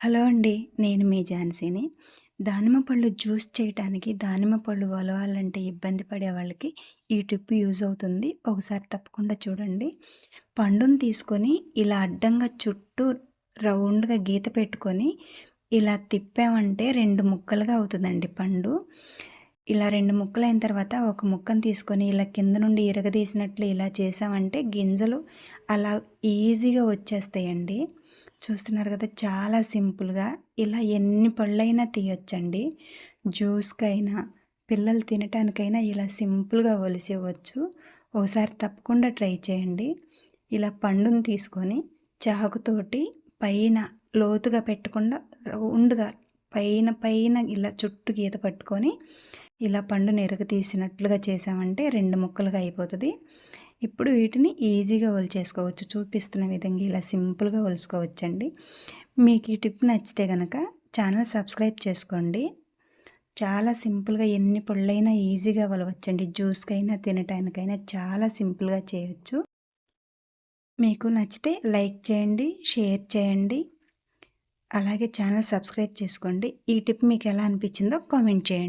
Hello అండి. నేను మీ ఝాన్సీని. దానిమ్మ పళ్ళు జ్యూస్ చేయటానికి దానిమ్మ పళ్ళు ఒలవాలంటే ఇబ్బంది పడే వాళ్ళకి ఈ టిప్ యూజ్ అవుతుంది. ఒకసారి తప్పకుండా చూడండి. పండుని తీసుకొని ఇలా అడ్డంగా చుట్టూ రౌండ్‌గా గీత పెట్టుకొని ఇలా తిప్పామంటే 2 ముక్కలుగా అవుతుందండి పండు. ఇలా 2 ముక్కలైన తర్వాత ఒక ముక్కను తీసుకొని ఇలా కింద నుండి ఇరగదీసినట్లు ఇలా చేసామంటే గింజలు అలా ఈజీగా వచ్చేస్తాయండి. చూస్తున్నారు కదా, చాలా సింపుల్గా ఇలా ఎన్ని పళ్ళైనా తీయొచ్చండి. జ్యూస్కైనా పిల్లలు తినటానికైనా ఇలా సింపుల్గా ఒలిసేయవచ్చు. ఒకసారి తప్పకుండా ట్రై చేయండి. ఇలా పండుని తీసుకొని చాకుతోటి పైన లోతుగా పెట్టకుండా రౌండ్గా పైన పైన ఇలా చుట్టూ గీత పట్టుకొని ఇలా పండుని తీసినట్లుగా చేసామంటే 2 ముక్కలుగా అయిపోతుంది. ఇప్పుడు వీటిని ఈజీగా ఒలిచేసుకోవచ్చు. చూపిస్తున్న విధంగా ఇలా సింపుల్గా ఒలుచుకోవచ్చండి. మీకు ఈ టిప్ నచ్చితే కనుక ఛానల్ సబ్స్క్రైబ్ చేసుకోండి. చాలా సింపుల్గా ఎన్ని పళ్ళైనా ఈజీగా ఒలవచ్చండి. జ్యూస్కైనా తినటానికైనా చాలా సింపుల్గా చేయొచ్చు. మీకు నచ్చితే లైక్ చేయండి, షేర్ చేయండి, అలాగే ఛానల్ సబ్స్క్రైబ్ చేసుకోండి. ఈ టిప్ మీకు ఎలా అనిపించిందో కామెంట్ చేయండి.